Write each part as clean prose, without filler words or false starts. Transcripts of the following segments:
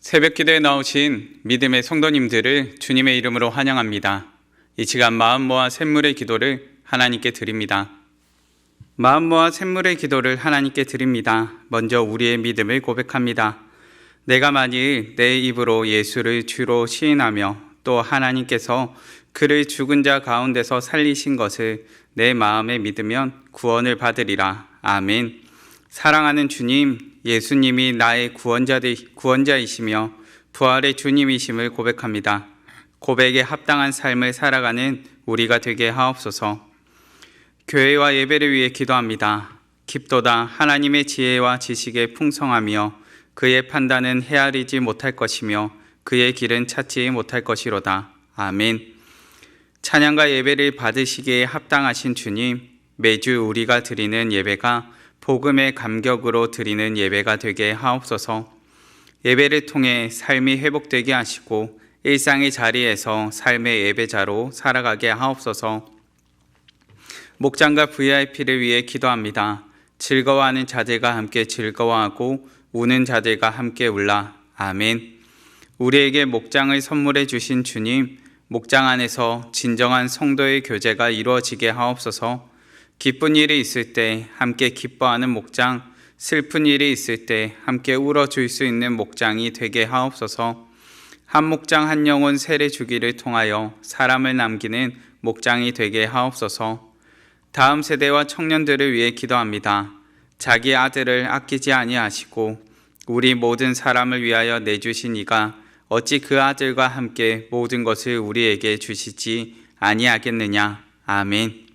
새벽기도에 나오신 믿음의 성도님들을 주님의 이름으로 환영합니다. 이 시간 마음 모아 샘물의 기도를 하나님께 드립니다. 마음 모아 샘물의 기도를 하나님께 드립니다. 먼저 우리의 믿음을 고백합니다. 내가 만일 내 입으로 예수를 주로 시인하며 또 하나님께서 그를 죽은 자 가운데서 살리신 것을 내 마음에 믿으면 구원을 받으리라. 아멘. 사랑하는 주님, 예수님이 나의 구원자이시며 부활의 주님이심을 고백합니다. 고백에 합당한 삶을 살아가는 우리가 되게 하옵소서. 교회와 예배를 위해 기도합니다. 깊도다 하나님의 지혜와 지식에 풍성하며 그의 판단은 헤아리지 못할 것이며 그의 길은 찾지 못할 것이로다. 아멘. 찬양과 예배를 받으시기에 합당하신 주님, 매주 우리가 드리는 예배가 복음의 감격으로 드리는 예배가 되게 하옵소서. 예배를 통해 삶이 회복되게 하시고 일상의 자리에서 삶의 예배자로 살아가게 하옵소서. 목장과 VIP를 위해 기도합니다. 즐거워하는 자들과 함께 즐거워하고 우는 자들과 함께 울라. 아멘. 우리에게 목장을 선물해 주신 주님, 목장 안에서 진정한 성도의 교제가 이루어지게 하옵소서. 기쁜 일이 있을 때 함께 기뻐하는 목장, 슬픈 일이 있을 때 함께 울어줄 수 있는 목장이 되게 하옵소서. 한 목장 한 영혼 세례 주기를 통하여 사람을 남기는 목장이 되게 하옵소서. 다음 세대와 청년들을 위해 기도합니다. 자기 아들을 아끼지 아니하시고 우리 모든 사람을 위하여 내주신 이가 어찌 그 아들과 함께 모든 것을 우리에게 주시지 아니하겠느냐. 아멘.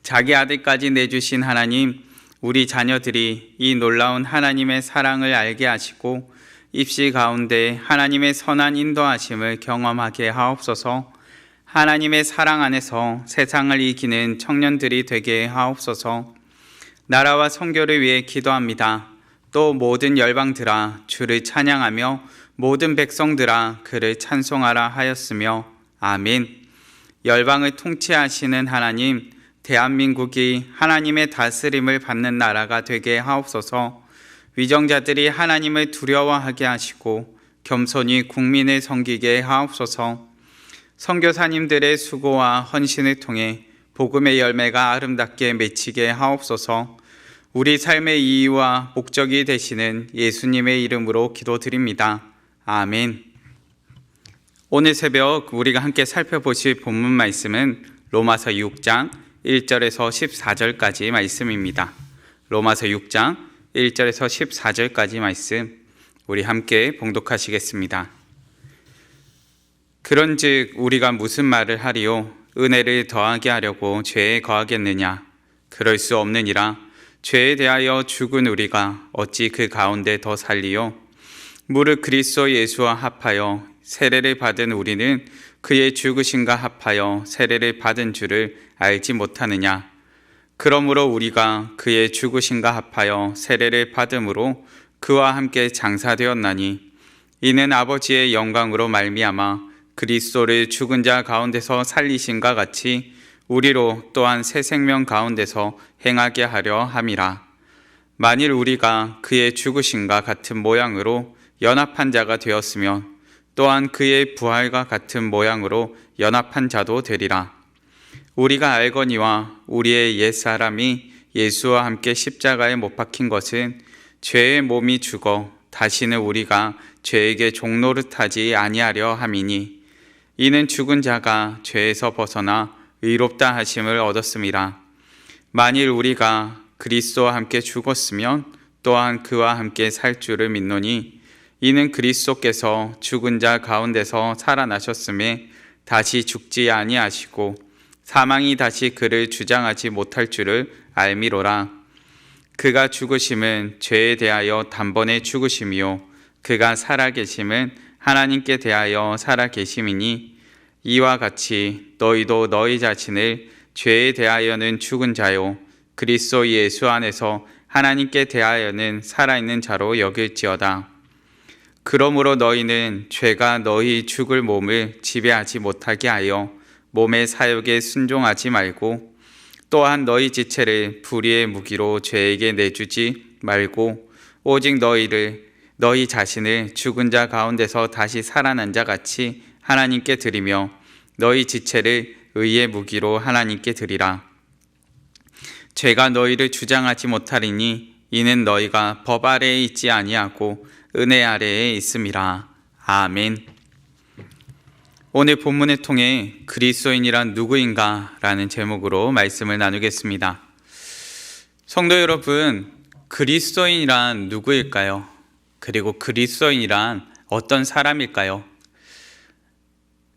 자기 아들까지 내주신 하나님, 우리 자녀들이 이 놀라운 하나님의 사랑을 알게 하시고 입시 가운데 하나님의 선한 인도하심을 경험하게 하옵소서. 하나님의 사랑 안에서 세상을 이기는 청년들이 되게 하옵소서. 나라와 선교를 위해 기도합니다. 또 모든 열방들아 주를 찬양하며 모든 백성들아 그를 찬송하라 하였으며 아멘. 열방을 통치하시는 하나님, 대한민국이 하나님의 다스림을 받는 나라가 되게 하옵소서. 위정자들이 하나님을 두려워하게 하시고 겸손히 국민을 섬기게 하옵소서. 선교사님들의 수고와 헌신을 통해 복음의 열매가 아름답게 맺히게 하옵소서. 우리 삶의 이유와 목적이 되시는 예수님의 이름으로 기도드립니다. 아멘. 오늘 새벽 우리가 함께 살펴보실 본문 말씀은 로마서 6장 1절에서 14절까지 말씀입니다. 로마서 6장 1절에서 14절까지 말씀 우리 함께 봉독하시겠습니다. 그런즉 우리가 무슨 말을 하리요? 은혜를 더하게 하려고 죄에 거하겠느냐? 그럴 수 없느니라. 죄에 대하여 죽은 우리가 어찌 그 가운데 더 살리요? 무릇 그리스도 예수와 합하여 세례를 받은 우리는 그의 죽으심과 합하여 세례를 받은 줄을 알지 못하느냐? 그러므로 우리가 그의 죽으심과 합하여 세례를 받음으로 그와 함께 장사되었나니 이는 아버지의 영광으로 말미암아 그리스도를 죽은 자 가운데서 살리심과 같이 우리로 또한 새 생명 가운데서 행하게 하려 함이라. 만일 우리가 그의 죽으심과 같은 모양으로 연합한 자가 되었으면 또한 그의 부활과 같은 모양으로 연합한 자도 되리라. 우리가 알거니와 우리의 옛사람이 예수와 함께 십자가에 못 박힌 것은 죄의 몸이 죽어 다시는 우리가 죄에게 종노릇하지 아니하려 함이니 이는 죽은 자가 죄에서 벗어나 의롭다 하심을 얻었음이라. 만일 우리가 그리스도와 함께 죽었으면 또한 그와 함께 살 줄을 믿노니 이는 그리스도께서 죽은 자 가운데서 살아나셨음에 다시 죽지 아니하시고 사망이 다시 그를 주장하지 못할 줄을 알미로라. 그가 죽으심은 죄에 대하여 단번에 죽으심이요 그가 살아계심은 하나님께 대하여 살아계심이니 이와 같이 너희도 너희 자신을 죄에 대하여는 죽은 자요 그리스도 예수 안에서 하나님께 대하여는 살아있는 자로 여길지어다. 그러므로 너희는 죄가 너희 죽을 몸을 지배하지 못하게 하여 몸의 사욕에 순종하지 말고 또한 너희 지체를 불의의 무기로 죄에게 내주지 말고 오직 너희 자신을 죽은 자 가운데서 다시 살아난 자 같이 하나님께 드리며 너희 지체를 의의 무기로 하나님께 드리라. 죄가 너희를 주장하지 못하리니 이는 너희가 법 아래에 있지 아니하고 은혜 아래에 있음이라. 아멘. 오늘 본문을 통해 그리스도인이란 누구인가 라는 제목으로 말씀을 나누겠습니다. 성도 여러분, 그리스도인이란 누구일까요? 그리고 그리스도인이란 어떤 사람일까요?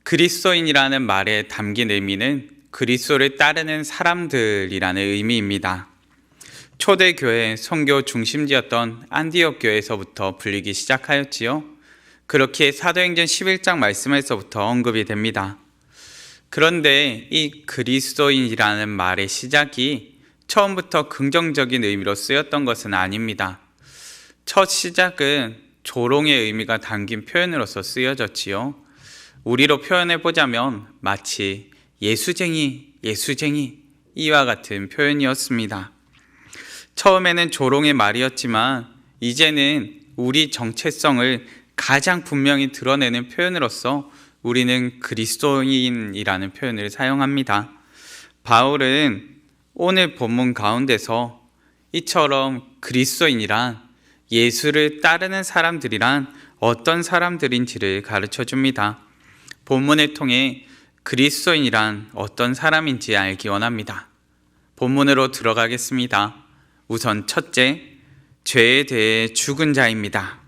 그리스도인이라는 말에 담긴 의미는 그리스도를 따르는 사람들이라는 의미입니다. 초대교회 선교 중심지였던 안디옥 교회에서부터 불리기 시작하였지요. 그렇게 사도행전 11장 말씀에서부터 언급이 됩니다. 그런데 이 그리스도인이라는 말의 시작이 처음부터 긍정적인 의미로 쓰였던 것은 아닙니다. 첫 시작은 조롱의 의미가 담긴 표현으로서 쓰여졌지요. 우리로 표현해 보자면 마치 예수쟁이 이와 같은 표현이었습니다. 처음에는 조롱의 말이었지만 이제는 우리 정체성을 가장 분명히 드러내는 표현으로서 우리는 그리스도인이라는 표현을 사용합니다. 바울은 오늘 본문 가운데서 이처럼 그리스도인이란 예수를 따르는 사람들이란 어떤 사람들인지를 가르쳐 줍니다. 본문을 통해 그리스도인이란 어떤 사람인지 알기 원합니다. 본문으로 들어가겠습니다. 우선 첫째, 죄에 대해 죽은 자입니다.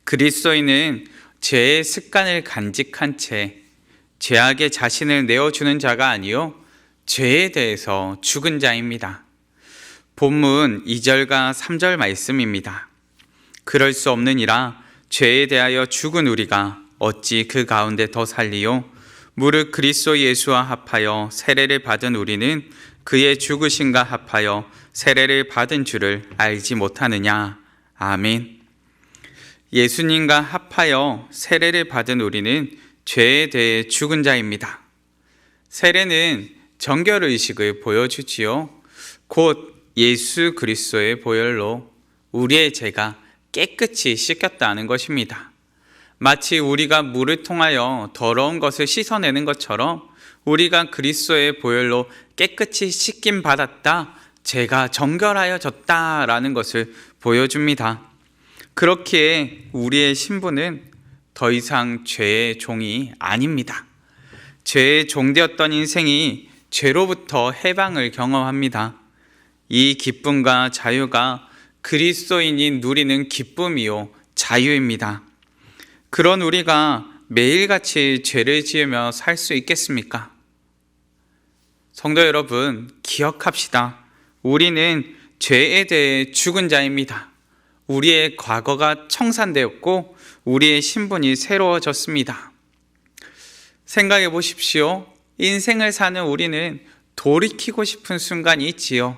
그리스도인은 죄의 습관을 간직한 채 죄악에 자신을 내어주는 자가 아니요 죄에 대해서 죽은 자입니다. 본문 2절과 3절 말씀입니다. 그럴 수 없느니라 죄에 대하여 죽은 우리가 어찌 그 가운데 더 살리요? 무릇 그리스도 예수와 합하여 세례를 받은 우리는 그의 죽으심과 합하여 세례를 받은 줄을 알지 못하느냐. 아멘. 예수님과 합하여 세례를 받은 우리는 죄에 대해 죽은 자입니다. 세례는 정결의식을 보여주지요. 곧 예수 그리스도의 보혈로 우리의 죄가 깨끗이 씻겼다는 것입니다. 마치 우리가 물을 통하여 더러운 것을 씻어내는 것처럼 우리가 그리스도의 보혈로 깨끗이 씻김 받았다, 죄가 정결하여졌다라는 것을 보여줍니다. 그렇기에 우리의 신분은 더 이상 죄의 종이 아닙니다. 죄의 종되었던 인생이 죄로부터 해방을 경험합니다. 이 기쁨과 자유가 그리스도인이 누리는 기쁨이요 자유입니다. 그런 우리가 매일같이 죄를 지으며 살 수 있겠습니까? 성도 여러분, 기억합시다. 우리는 죄에 대해 죽은 자입니다. 우리의 과거가 청산되었고 우리의 신분이 새로워졌습니다. 생각해 보십시오. 인생을 사는 우리는 돌이키고 싶은 순간이 있지요.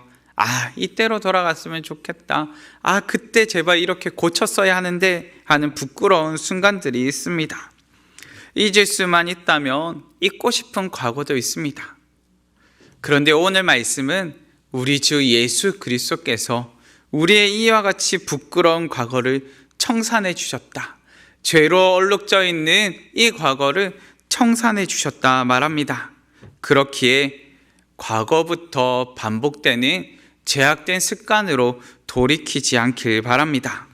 이때로 돌아갔으면 좋겠다. 그때 제발 이렇게 고쳤어야 하는데 하는 부끄러운 순간들이 있습니다. 잊을 수만 있다면 잊고 싶은 과거도 있습니다. 그런데 오늘 말씀은 우리 주 예수 그리스도께서 우리의 이와 같이 부끄러운 과거를 청산해 주셨다. 죄로 얼룩져 있는 이 과거를 청산해 주셨다 말합니다. 그렇기에 과거부터 반복되는 죄악된 습관으로 돌이키지 않길 바랍니다.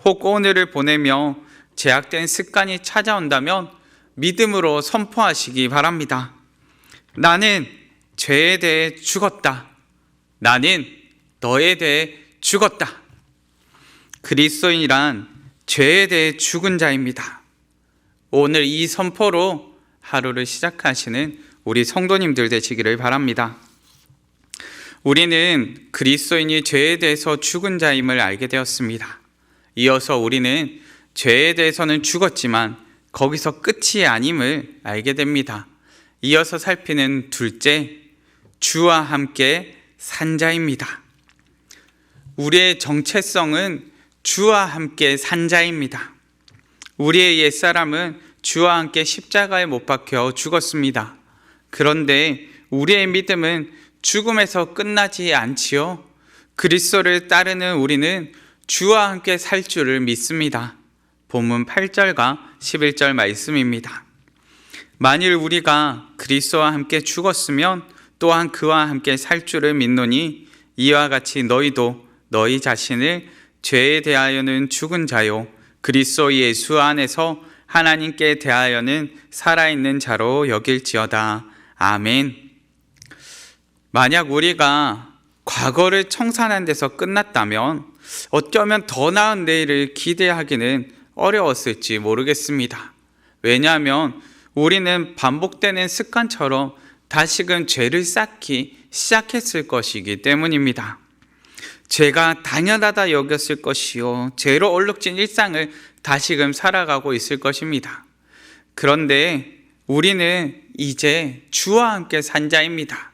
혹 오늘을 보내며 죄악된 습관이 찾아온다면 믿음으로 선포하시기 바랍니다. 나는 죄에 대해 죽었다. 나는 너에 대해 죽었다. 그리스도인이란 죄에 대해 죽은 자입니다. 오늘 이 선포로 하루를 시작하시는 우리 성도님들 되시기를 바랍니다. 우리는 그리스도인이 죄에 대해서 죽은 자임을 알게 되었습니다. 이어서 우리는 죄에 대해서는 죽었지만 거기서 끝이 아님을 알게 됩니다. 이어서 살피는 둘째, 주와 함께 산 자입니다. 우리의 정체성은 주와 함께 산 자입니다. 우리의 옛사람은 주와 함께 십자가에 못 박혀 죽었습니다. 그런데 우리의 믿음은 죽음에서 끝나지 않지요. 그리스도를 따르는 우리는 주와 함께 살 줄을 믿습니다. 본문 8절과 11절 말씀입니다. 만일 우리가 그리스도와 함께 죽었으면 또한 그와 함께 살 줄을 믿노니 이와 같이 너희도 너희 자신을 죄에 대하여는 죽은 자요 그리스도 예수 안에서 하나님께 대하여는 살아있는 자로 여길지어다. 아멘. 만약 우리가 과거를 청산한 데서 끝났다면 어쩌면 더 나은 내일을 기대하기는 어려웠을지 모르겠습니다. 왜냐하면 우리는 반복되는 습관처럼 다시금 죄를 쌓기 시작했을 것이기 때문입니다. 죄가 당연하다 여겼을 것이요 죄로 얼룩진 일상을 다시금 살아가고 있을 것입니다. 그런데 우리는 이제 주와 함께 산 자입니다.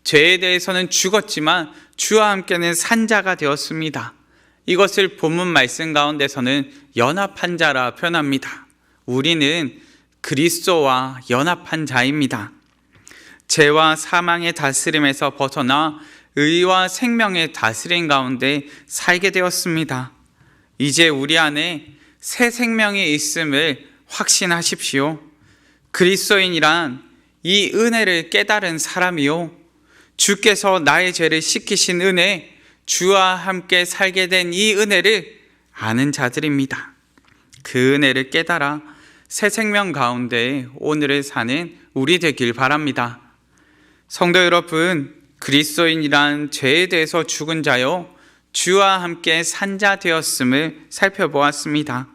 죄에 대해서는 죽었지만 주와 함께는 산 자가 되었습니다. 이것을 본문 말씀 가운데서는 연합한 자라 표현합니다. 우리는 그리스도와 연합한 자입니다. 죄와 사망의 다스림에서 벗어나 의와 생명의 다스림 가운데 살게 되었습니다. 이제 우리 안에 새 생명이 있음을 확신하십시오. 그리스도인이란 이 은혜를 깨달은 사람이요 주께서 나의 죄를 씻기신 은혜, 주와 함께 살게 된 이 은혜를 아는 자들입니다. 그 은혜를 깨달아 새 생명 가운데 오늘을 사는 우리 되길 바랍니다. 성도 여러분, 그리스도인이란 죄에 대해서 죽은 자요 주와 함께 산 자 되었음을 살펴보았습니다.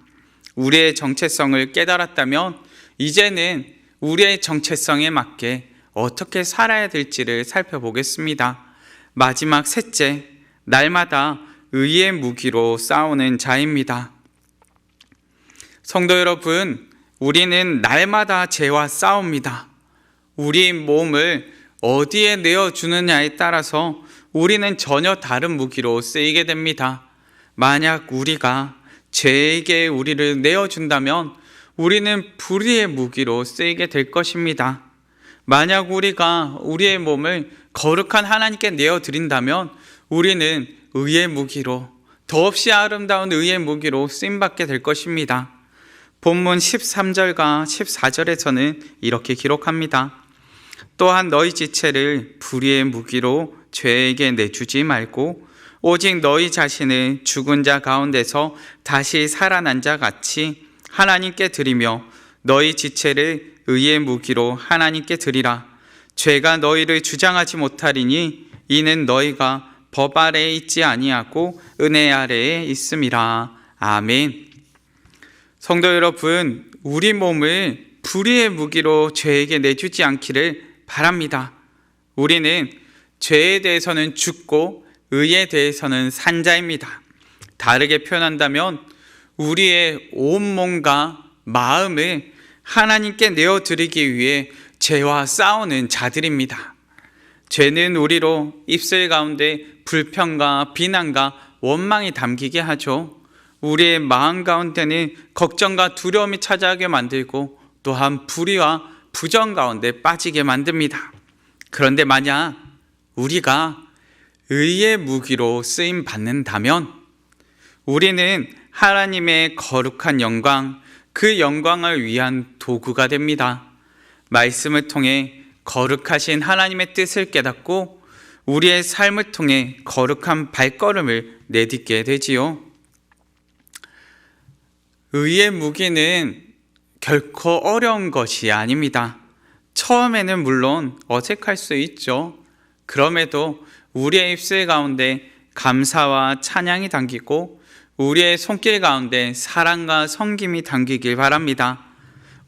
우리의 정체성을 깨달았다면 이제는 우리의 정체성에 맞게 어떻게 살아야 될지를 살펴보겠습니다. 마지막 셋째, 날마다 의의 무기로 싸우는 자입니다. 성도 여러분, 우리는 날마다 죄와 싸웁니다. 우리 몸을 어디에 내어주느냐에 따라서 우리는 전혀 다른 무기로 쓰이게 됩니다. 만약 우리가 죄에게 우리를 내어준다면 우리는 불의의 무기로 쓰이게 될 것입니다. 만약 우리가 우리의 몸을 거룩한 하나님께 내어드린다면 우리는 의의 무기로, 더없이 아름다운 의의 무기로 쓰임받게 될 것입니다. 본문 13절과 14절에서는 이렇게 기록합니다. 또한 너희 지체를 불의의 무기로 죄에게 내주지 말고 오직 너희 자신을 죽은 자 가운데서 다시 살아난 자 같이 하나님께 드리며 너희 지체를 의의 무기로 하나님께 드리라. 죄가 너희를 주장하지 못하리니 이는 너희가 법 아래에 있지 아니하고 은혜 아래에 있음이라. 아멘. 성도 여러분, 우리 몸을 불의의 무기로 죄에게 내주지 않기를 바랍니다. 우리는 죄에 대해서는 죽고 의에 대해서는 산 자입니다. 다르게 표현한다면 우리의 온몸과 마음을 하나님께 내어드리기 위해 죄와 싸우는 자들입니다. 죄는 우리로 입술 가운데 불평과 비난과 원망이 담기게 하죠. 우리의 마음 가운데는 걱정과 두려움이 찾아오게 만들고 또한 불의와 부정 가운데 빠지게 만듭니다. 그런데 만약 우리가 의의 무기로 쓰임 받는다면 우리는 하나님의 거룩한 영광, 그 영광을 위한 도구가 됩니다. 말씀을 통해 거룩하신 하나님의 뜻을 깨닫고 우리의 삶을 통해 거룩한 발걸음을 내딛게 되지요. 의의 무기는 결코 어려운 것이 아닙니다. 처음에는 물론 어색할 수 있죠. 그럼에도 우리의 입술 가운데 감사와 찬양이 담기고 우리의 손길 가운데 사랑과 섬김이 담기길 바랍니다.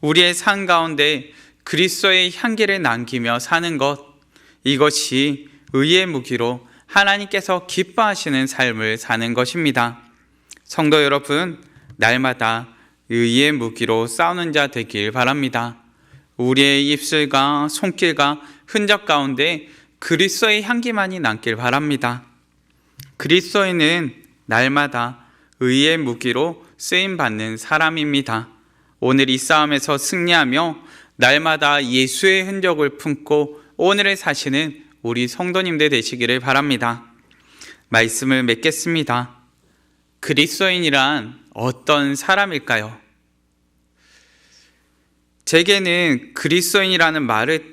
우리의 삶 가운데 그리스도의 향기를 남기며 사는 것, 이것이 의의 무기로 하나님께서 기뻐하시는 삶을 사는 것입니다. 성도 여러분, 날마다 의의 무기로 싸우는 자 되길 바랍니다. 우리의 입술과 손길과 흔적 가운데 그리스도의 향기만이 남길 바랍니다. 그리스도인은 날마다 의의 무기로 쓰임받는 사람입니다. 오늘 이 싸움에서 승리하며 날마다 예수의 흔적을 품고 오늘을 사시는 우리 성도님들 되시기를 바랍니다. 말씀을 맺겠습니다. 그리스도인이란 어떤 사람일까요? 제게는 그리스도인이라는 말을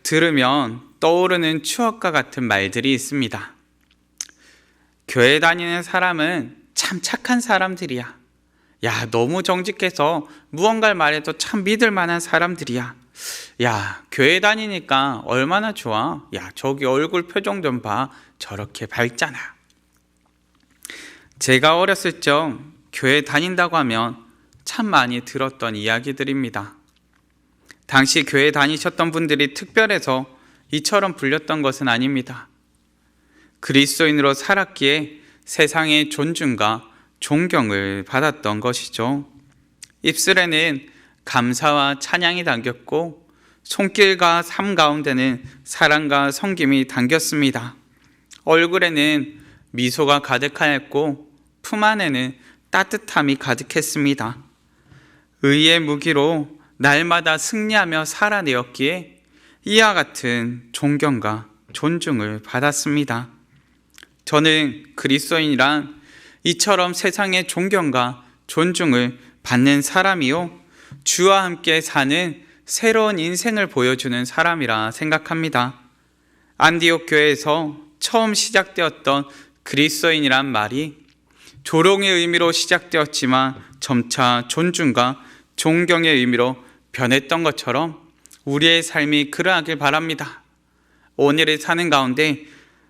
들으면 떠오르는 추억과 같은 말들이 있습니다. 교회 다니는 사람은 참 착한 사람들이야. 야, 너무 정직해서 무언가를 말해도 참 믿을 만한 사람들이야. 야, 교회 다니니까 얼마나 좋아. 야, 저기 얼굴 표정 좀 봐. 저렇게 밝잖아. 제가 어렸을 적 교회 다닌다고 하면 참 많이 들었던 이야기들입니다. 당시 교회 다니셨던 분들이 특별해서 이처럼 불렸던 것은 아닙니다. 그리스도인으로 살았기에 세상의 존중과 존경을 받았던 것이죠. 입술에는 감사와 찬양이 담겼고 손길과 삶 가운데는 사랑과 섬김이 담겼습니다. 얼굴에는 미소가 가득하였고 품 안에는 따뜻함이 가득했습니다. 의의 무기로 날마다 승리하며 살아내었기에 이와 같은 존경과 존중을 받았습니다. 저는 그리스도인이란 이처럼 세상의 존경과 존중을 받는 사람이요, 주와 함께 사는 새로운 인생을 보여주는 사람이라 생각합니다. 안디옥 교회에서 처음 시작되었던 그리스도인이란 말이 조롱의 의미로 시작되었지만 점차 존중과 존경의 의미로 변했던 것처럼 우리의 삶이 그러하길 바랍니다. 오늘을 사는 가운데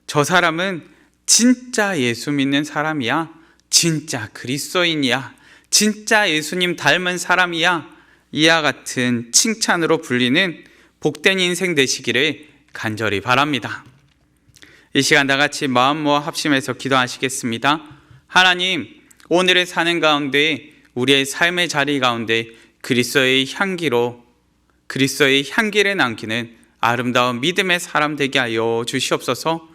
저 사람은 진짜 예수 믿는 사람이야, 진짜 그리스도인이야, 진짜 예수님 닮은 사람이야, 이와 같은 칭찬으로 불리는 복된 인생 되시기를 간절히 바랍니다. 이 시간 다 같이 마음 모아 합심해서 기도하시겠습니다. 하나님, 오늘을 사는 가운데 우리의 삶의 자리 가운데 그리스도의 향기를 남기는 아름다운 믿음의 사람 되게 하여 주시옵소서.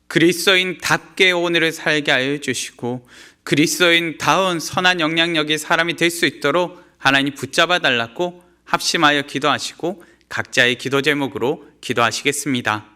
그리스도인답게 오늘을 살게 하여 주시고 그리스도인다운 선한 영향력의 사람이 될 수 있도록 하나님 붙잡아 달라고 합심하여 기도하시고 각자의 기도 제목으로 기도하시겠습니다.